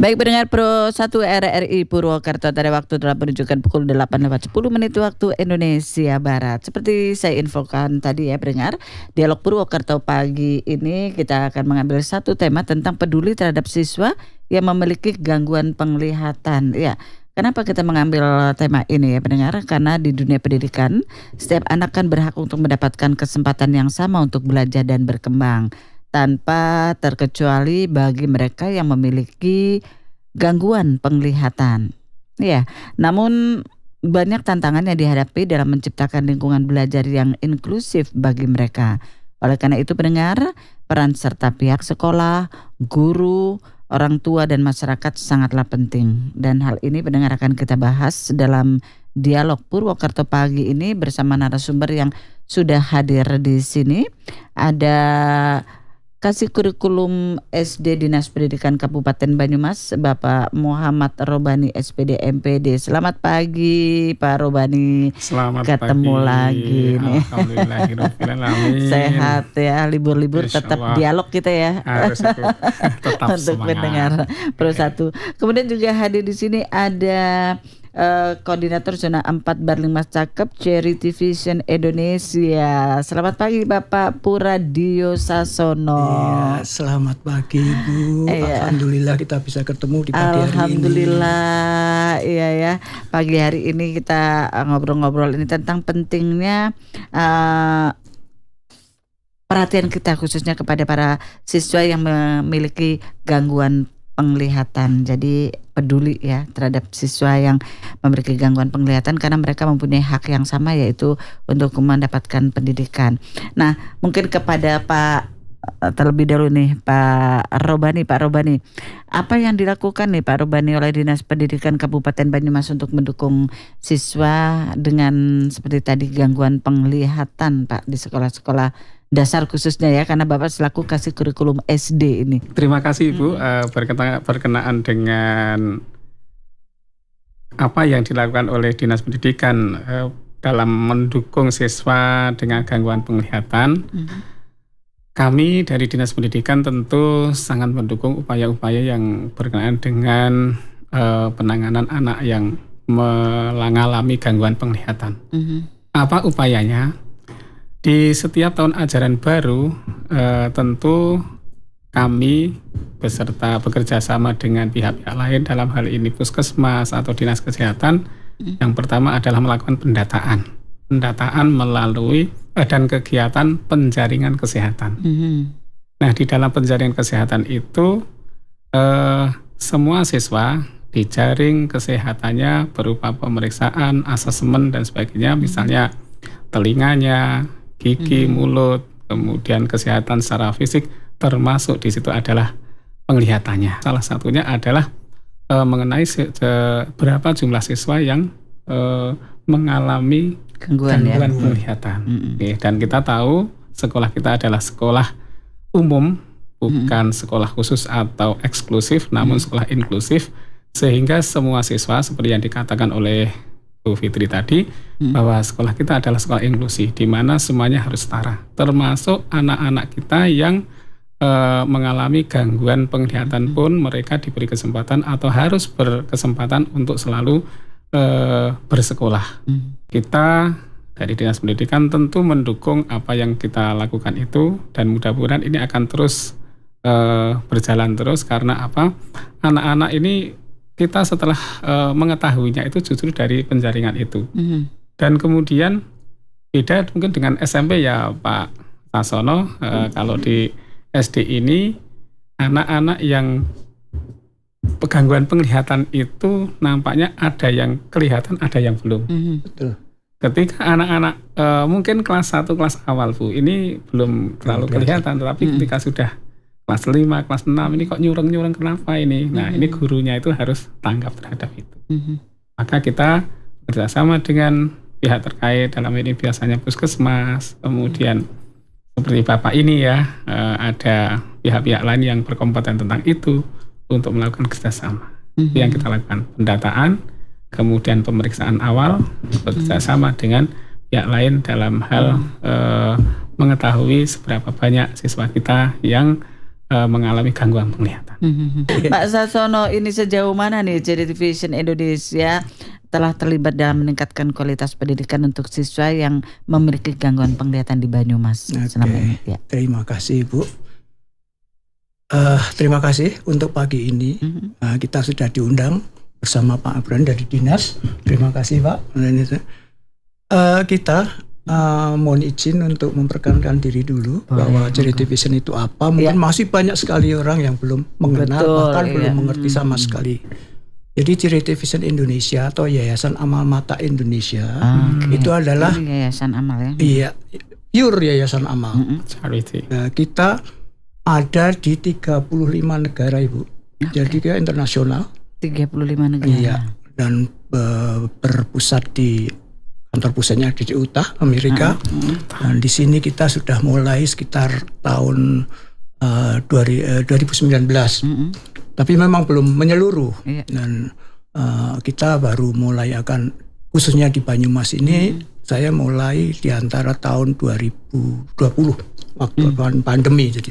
Baik pendengar Pro 1 RRI Purwokerto, pada waktu telah menunjukkan pukul 8:10 waktu Indonesia Barat. Seperti saya infokan tadi ya pendengar, dialog Purwokerto pagi ini kita akan mengambil satu tema tentang peduli terhadap siswa yang memiliki gangguan penglihatan. Ya, kenapa kita mengambil tema ini ya pendengar? Karena di dunia pendidikan, setiap anak kan berhak untuk mendapatkan kesempatan yang sama untuk belajar dan berkembang, tanpa terkecuali bagi mereka yang memiliki gangguan penglihatan. Ya, namun banyak tantangan yang dihadapi dalam menciptakan lingkungan belajar yang inklusif bagi mereka. Oleh karena itu pendengar, peran serta pihak sekolah, guru, orang tua dan masyarakat sangatlah penting. Dan hal ini pendengar akan kita bahas dalam dialog Purwokerto pagi ini bersama narasumber yang sudah hadir di sini. Ada Kasih Kurikulum SD Dinas Pendidikan Kabupaten Banyumas, Bapak Muhammad Robani SPD MPD. Selamat pagi Pak Robani. Selamat ketemu pagi. lagi nih. Alhamdulillahirobbilalamin. Sehat ya, libur-libur tetap dialog kita ya. Harus itu tetap untuk semangat. mendengar Pro 1. Kemudian juga hadir di sini ada Koordinator Zona 4 Barlimas Cakep Charity Vision Indonesia. Selamat pagi Bapak Puradio Sasono. Iya, selamat pagi Bu. Iya. Alhamdulillah kita bisa ketemu di pagi hari ini. Alhamdulillah, iya ya. Pagi hari ini kita ngobrol-ngobrol ini tentang pentingnya perhatian kita khususnya kepada para siswa yang memiliki gangguan penglihatan. Jadi peduli ya terhadap siswa yang memiliki gangguan penglihatan karena mereka mempunyai hak yang sama, yaitu untuk mendapatkan pendidikan. Nah, mungkin kepada Pak terlebih dahulu nih Pak Robani, apa yang dilakukan nih Pak Robani oleh Dinas Pendidikan Kabupaten Banyumas untuk mendukung siswa dengan seperti tadi gangguan penglihatan Pak di sekolah-sekolah dasar khususnya ya, karena Bapak selaku Kasih Kurikulum SD ini. Terima kasih Ibu, berkenaan dengan apa yang dilakukan oleh Dinas Pendidikan dalam mendukung siswa dengan gangguan penglihatan. Kami dari Dinas Pendidikan tentu sangat mendukung upaya-upaya yang berkenaan dengan penanganan anak yang mengalami gangguan penglihatan. Apa upayanya? Di setiap tahun ajaran baru, tentu kami beserta bekerja sama dengan pihak-pihak lain, dalam hal ini Puskesmas atau Dinas Kesehatan. Yang pertama adalah melakukan pendataan melalui dan kegiatan penjaringan kesehatan. Nah, di dalam penjaringan kesehatan itu semua siswa dijaring kesehatannya berupa pemeriksaan, asesmen dan sebagainya, misalnya telinganya, gigi, mulut, kemudian kesehatan secara fisik, termasuk di situ adalah penglihatannya. Salah satunya adalah mengenai berapa jumlah siswa yang mengalami gangguan penglihatan. Oke, dan kita tahu sekolah kita adalah sekolah umum, bukan sekolah khusus atau eksklusif, namun sekolah inklusif, sehingga semua siswa seperti yang dikatakan oleh Bu Fitri tadi, bahwa sekolah kita adalah sekolah inklusi, di mana semuanya harus setara, termasuk anak-anak kita yang mengalami gangguan penglihatan pun mereka diberi kesempatan atau harus berkesempatan untuk selalu bersekolah. Kita dari Dinas Pendidikan tentu mendukung apa yang kita lakukan itu, dan mudah-mudahan ini akan terus berjalan terus. Karena apa? Anak-anak ini kita setelah mengetahuinya itu justru dari penjaringan itu. Dan kemudian beda mungkin dengan SMP ya Pak Sasono. Kalau di SD ini anak-anak yang gangguan penglihatan itu nampaknya ada yang kelihatan, ada yang belum. Betul. Ketika anak-anak mungkin kelas 1, kelas awal Bu, ini belum terlalu kelihatan, tetapi ketika sudah kelas 5, kelas 6 ini kok nyureng-nyureng, kenapa ini? Nah, ini gurunya itu harus tanggap terhadap itu. Maka kita bekerjasama dengan pihak terkait, dalam ini biasanya Puskesmas, kemudian seperti Bapak ini ya, ada pihak-pihak lain yang berkompeten tentang itu untuk melakukan kerjasama. Itu yang kita lakukan, pendataan, kemudian pemeriksaan awal, bekerjasama dengan pihak lain dalam hal mengetahui seberapa banyak siswa kita yang mengalami gangguan penglihatan. Pak Sasono, ini sejauh mana nih Charity Vision Indonesia telah terlibat dalam meningkatkan kualitas pendidikan untuk siswa yang memiliki gangguan penglihatan di Banyumas selama ini? Ya. Terima kasih Ibu. Terima kasih untuk pagi ini. Kita sudah diundang bersama Pak Abran dari Dinas. Terima kasih Pak. Kita mohon izin untuk memperkenalkan diri dulu bahwa Charity Vision itu apa. Mungkin masih banyak sekali orang yang belum mengenal, bahkan belum mengerti sama sekali. Jadi Charity Vision Indonesia atau Yayasan Amal Mata Indonesia itu adalah yayasan amal ya. Iya, pure yayasan amal. Charity. Kita ada di 35 negara Ibu. Jadi kita internasional. 35 negara. Iya, dan berpusat di kantor pusatnya di Utah, Amerika. Dan di sini kita sudah mulai sekitar tahun 2019. Tapi memang belum menyeluruh. Dan kita baru mulai akan, khususnya di Banyumas ini, saya mulai di antara tahun 2020 waktu pandemi. Jadi.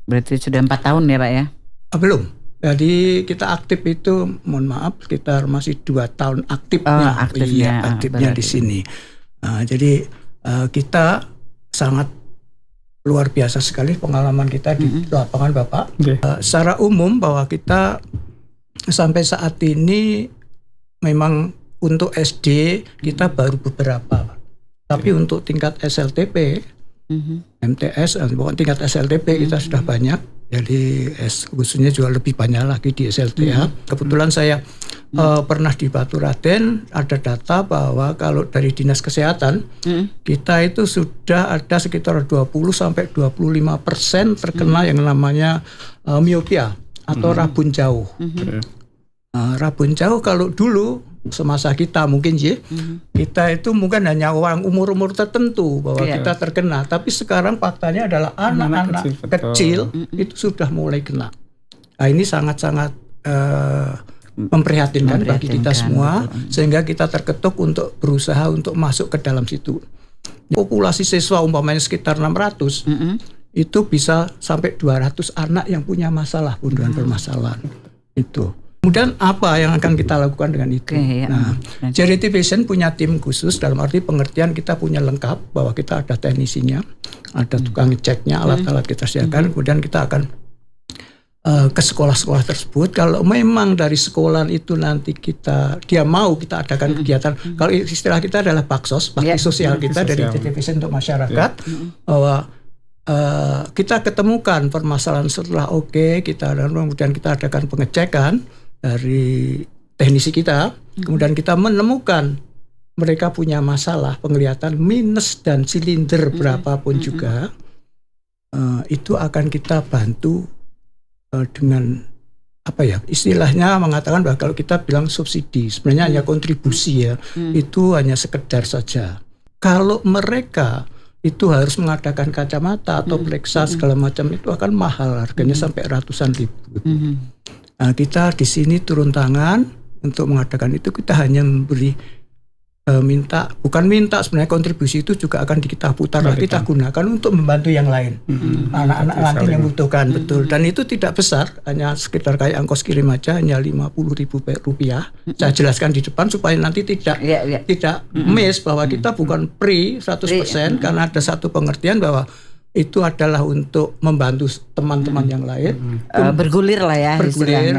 Berarti sudah 4 tahun ya Pak ya? Belum. Jadi kita aktif itu, mohon maaf, sekitar masih 2 tahun aktifnya. Aktifnya di sini. Jadi kita sangat luar biasa sekali pengalaman kita di lapangan Bapak. Secara umum bahwa kita sampai saat ini memang untuk SD kita baru beberapa. Tapi untuk tingkat SLTP, MTS, pokoknya tingkat SLTP kita sudah banyak. Jadi khususnya juga lebih banyak lagi di SLTA. Kebetulan saya pernah di Baturaden, ada data bahwa kalau dari Dinas Kesehatan kita itu sudah ada sekitar 20-25% terkena yang namanya miopia atau rabun jauh. Rabun jauh kalau dulu semasa kita mungkin kita itu mungkin hanya orang umur-umur tertentu bahwa kita terkena, tapi sekarang faktanya adalah anak-anak kecil itu sudah mulai kena. Nah, ini sangat-sangat memprihatinkan bagi kita semua, sehingga kita terketuk untuk berusaha untuk masuk ke dalam situ. Populasi siswa umpamanya sekitar 600, itu bisa sampai 200 anak yang punya masalah, bermasalahan itu. Kemudian apa yang akan kita lakukan dengan itu? Nah, Charity Vision punya tim khusus, dalam arti pengertian kita punya lengkap, bahwa kita ada teknisinya, ada tukang ngeceknya, alat-alat kita sediakan, kemudian kita akan ke sekolah-sekolah tersebut. Kalau memang dari sekolah itu nanti dia mau kita adakan kegiatan, kalau istilah kita adalah bakti sosial kita dari Charity Vision untuk masyarakat, bahwa kita ketemukan permasalahan setelah kita dan kemudian kita adakan pengecekan dari teknisi kita, kemudian kita menemukan mereka punya masalah penglihatan minus dan silinder berapapun juga, itu akan kita bantu dengan istilahnya mengatakan bahwa kalau kita bilang subsidi, sebenarnya hanya kontribusi ya, itu hanya sekedar saja. Kalau mereka itu harus mengadakan kacamata atau periksa segala macam, itu akan mahal, harganya sampai ratusan ribu. Nah, kita di sini turun tangan untuk mengadakan itu. Kita hanya memberi bukan minta, sebenarnya kontribusi itu juga akan kita putar lagi, kita gunakan untuk membantu yang lain, anak-anak nanti yang membutuhkan. Betul. Dan itu tidak besar, hanya sekitar kayak ongkos kirim aja, hanya Rp50.000. Saya jelaskan di depan supaya nanti tidak miss bahwa kita bukan free 100%, karena ada satu pengertian bahwa itu adalah untuk membantu teman-teman yang lain. Bergulir lah ya. Bergulir,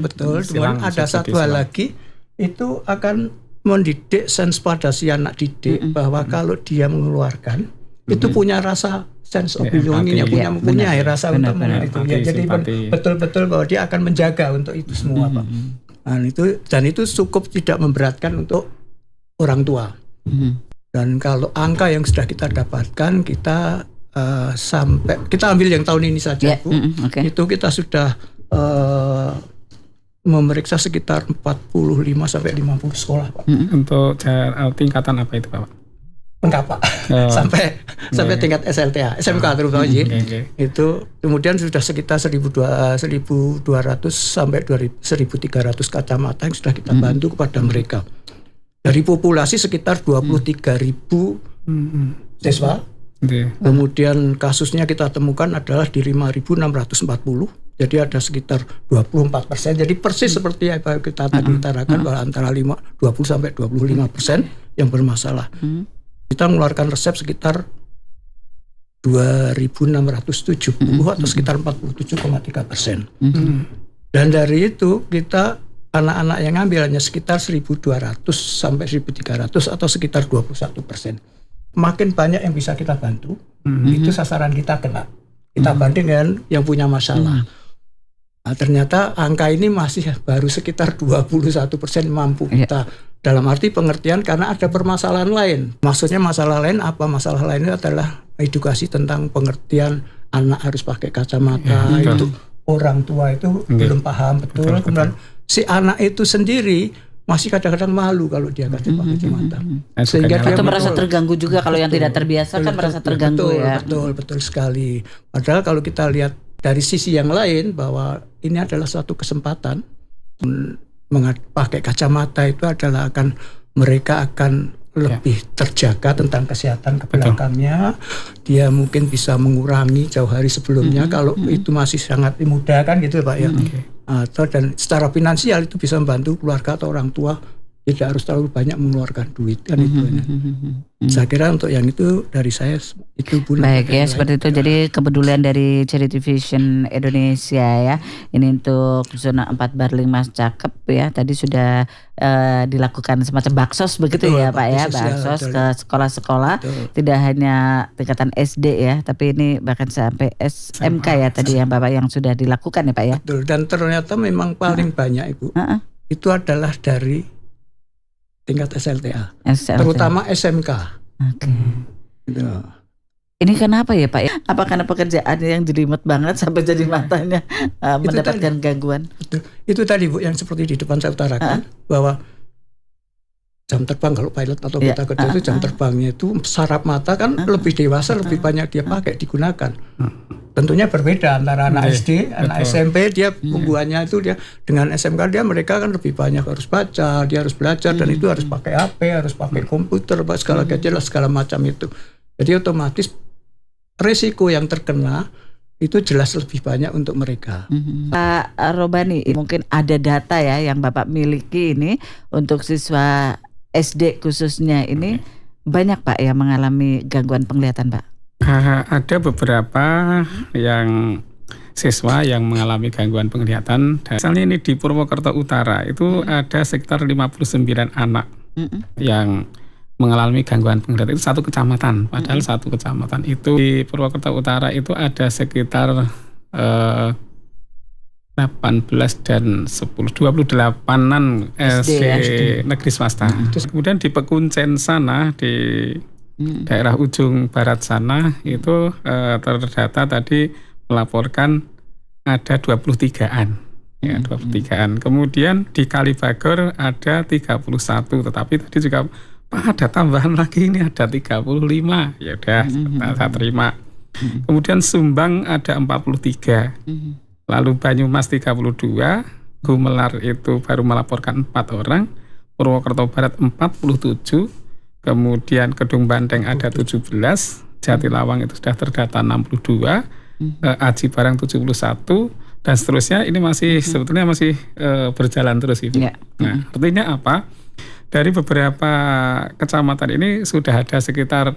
betul. Kemudian ada satu hal lagi, itu akan mendidik sense pada si anak didik, bahwa kalau dia mengeluarkan, itu punya rasa sense of belonging, mempunyai rasa untuk itu. Jadi betul-betul bahwa dia akan menjaga untuk itu semua, Pak. Dan itu cukup tidak memberatkan untuk orang tua. Dan kalau angka yang sudah kita dapatkan, kita sampai kita ambil yang tahun ini saja, Bu. Itu kita sudah memeriksa sekitar 45-50 sekolah, Pak. Untuk tingkatan apa itu, Pak? Lengkap, Pak. Sampai tingkat SLTA, SMK terutama. Itu kemudian sudah sekitar 1.200 sampai 1.300 kacamata yang sudah kita bantu kepada mereka. Dari populasi sekitar 23.000 siswa. Kemudian kasusnya kita temukan adalah di 5.640. Jadi ada sekitar 24%. Jadi persis seperti apa kita tadi utarakan bahwa antara 20 sampai 25% yang bermasalah. Kita mengeluarkan resep sekitar 2.670 atau sekitar 47,3%. Dan dari itu kita anak-anak yang ngambil hanya sekitar 1.200 sampai 1.300 atau sekitar 21%. Makin banyak yang bisa kita bantu, itu sasaran kita kena. Kita banding dengan yang punya masalah. Nah, ternyata angka ini masih baru sekitar 21% mampu kita. Dalam arti pengertian karena ada permasalahan lain. Maksudnya masalah lain apa? Masalah lainnya adalah edukasi tentang pengertian anak harus pakai kacamata. Itu orang tua itu belum paham betul. Kemudian si anak itu sendiri masih kadang-kadang malu kalau dia kasih pakai kacamata. Sehingga dia merasa terganggu juga kalau yang tidak terbiasa kan merasa terganggu ya. Betul sekali. Padahal kalau kita lihat dari sisi yang lain bahwa ini adalah suatu kesempatan pakai kacamata itu adalah mereka akan lebih terjaga tentang kesehatan ke belakangnya. Dia mungkin bisa mengurangi jauh hari sebelumnya kalau itu masih sangat muda kan gitu Pak ya. Atau dan secara finansial itu bisa membantu keluarga atau orang tua tidak harus terlalu banyak mengeluarkan duit kan itu. Saya kira untuk yang itu dari saya itu Bu. Baik ya seperti itu. Jadi kepedulian dari Charity Vision Indonesia ya. Ini untuk zona 4 Barling Mas Cakep ya. Tadi sudah dilakukan semacam baksos begitu ya Pak ya. Baksos ke sekolah-sekolah. Tidak hanya tingkatan SD ya. Tapi ini bahkan sampai SMK ya tadi yang Bapak yang sudah dilakukan ya Pak ya. Betul. Dan ternyata memang paling banyak Ibu. Itu adalah dari tingkat SLTA. Terutama SMK. Gitu. Ini kenapa ya Pak? Apa karena pekerjaannya yang jelimet banget sampai jadi matanya mendapatkan gangguan? Itu tadi Bu yang seperti di depan saya utarakan bahwa jam terbang kalau pilot atau kita kerja itu jam terbangnya itu saraf mata kan lebih dewasa, lebih banyak dia pakai digunakan. Tentunya berbeda antara anak SD, anak SMP dia pembuahannya itu dia dengan SMK mereka kan lebih banyak harus baca, dia harus belajar dan itu harus pakai HP, harus pakai komputer, segala gadget segala macam itu. Jadi otomatis resiko yang terkena itu jelas lebih banyak untuk mereka. Pak Robani, mungkin ada data ya yang Bapak miliki ini untuk siswa SD khususnya ini banyak Pak yang mengalami gangguan penglihatan Pak? Ada beberapa yang siswa yang mengalami gangguan penglihatan. Misalnya ini di Purwokerto Utara itu ada sekitar 59 anak yang mengalami gangguan penglihatan. Itu satu kecamatan, padahal satu kecamatan itu di Purwokerto Utara itu ada sekitar 18 dan 28-an SD negeri swasta. Kemudian di Pekuncen sana di daerah ujung barat sana itu terdata tadi melaporkan ada 23-an. Ya, 23-an. Kemudian di Kalibagor ada 31, tetapi tadi juga Pak ada tambahan lagi ini ada 35. Ya udah saya terima. Kemudian Sumbang ada 43. Lalu Banyumas 32, Gumelar itu baru melaporkan 4 orang, Purwokerto Barat 47, kemudian Kedung Banteng ada 17, Jatilawang itu sudah terdata 62, Aji Barang 71, dan seterusnya ini masih sebetulnya masih berjalan terus Ibu. Nah, artinya apa? Dari beberapa kecamatan ini sudah ada sekitar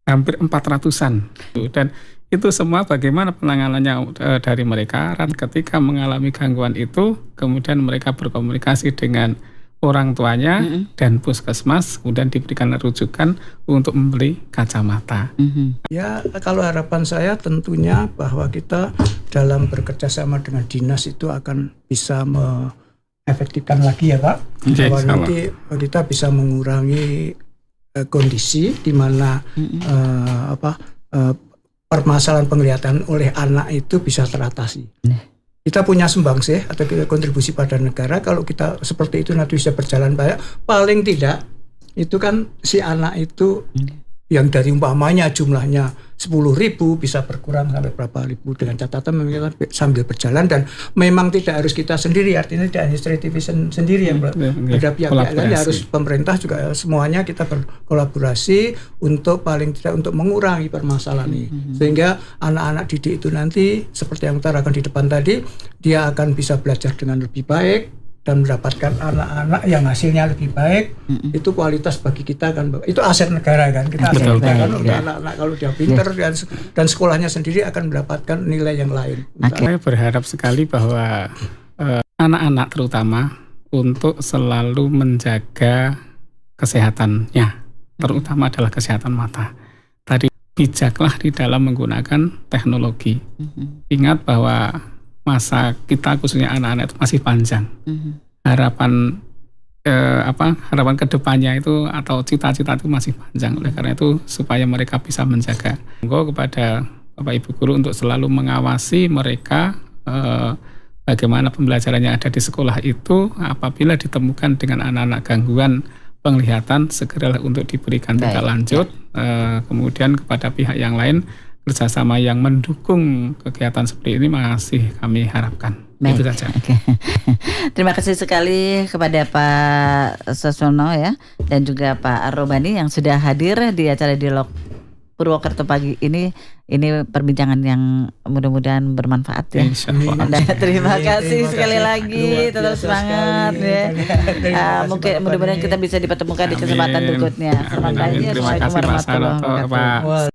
hampir 400-an. Dan itu semua bagaimana penanganannya dari mereka ketika mengalami gangguan itu, kemudian mereka berkomunikasi dengan orang tuanya dan puskesmas, kemudian diberikan rujukan untuk membeli kacamata. Ya, kalau harapan saya tentunya bahwa kita dalam bekerja sama dengan dinas itu akan bisa efektifkan lagi ya Pak, bahwa nanti kita bisa mengurangi kondisi di mana permasalahan penglihatan oleh anak itu bisa teratasi. Kita punya sumbangsih atau kontribusi pada negara, kalau kita seperti itu nanti bisa berjalan banyak, paling tidak itu kan si anak itu yang dari umpamanya jumlahnya 10.000 bisa berkurang sampai berapa ribu, dengan catatan memang kita sambil berjalan dan memang tidak harus kita sendiri, artinya tidak hanya Straight TV sendiri yang ada pihak-pihak lain, harus pemerintah juga, semuanya kita berkolaborasi untuk paling tidak untuk mengurangi permasalahan ini, sehingga anak-anak didik itu nanti seperti yang utarakan di depan tadi, dia akan bisa belajar dengan lebih baik dan mendapatkan anak-anak yang hasilnya lebih baik. Itu kualitas bagi kita kan, itu aset negara kan, kita aset negara kan, untuk anak-anak kalau dia pinter dan sekolahnya sendiri akan mendapatkan nilai yang lain. Saya berharap sekali bahwa anak-anak terutama untuk selalu menjaga kesehatannya, terutama adalah kesehatan mata. Tadi bijaklah di dalam menggunakan teknologi. Ingat bahwa masa kita khususnya anak-anak itu masih panjang. Harapan harapan kedepannya itu atau cita-cita itu masih panjang. Oleh karena itu supaya mereka bisa menjaga. Monggo kepada Bapak Ibu guru untuk selalu mengawasi mereka bagaimana pembelajarannya ada di sekolah itu. Apabila ditemukan dengan anak-anak gangguan penglihatan, segeralah untuk diberikan tindak lanjut. Kemudian kepada pihak yang lain, kerjasama yang mendukung kegiatan seperti ini masih kami harapkan. Baik. Itu saja. Okay. Terima kasih sekali kepada Pak Sasono ya, dan juga Pak Robani yang sudah hadir di acara Dialog Purwokerto pagi ini. Ini perbincangan yang mudah-mudahan bermanfaat ya. Terima kasih sekali lagi, tetap semangat ya. Mungkin mudah-mudahan kita bisa dipertemukan di kesempatan berikutnya. Selamat pagi. Terima kasih Pak Saroto, Pak.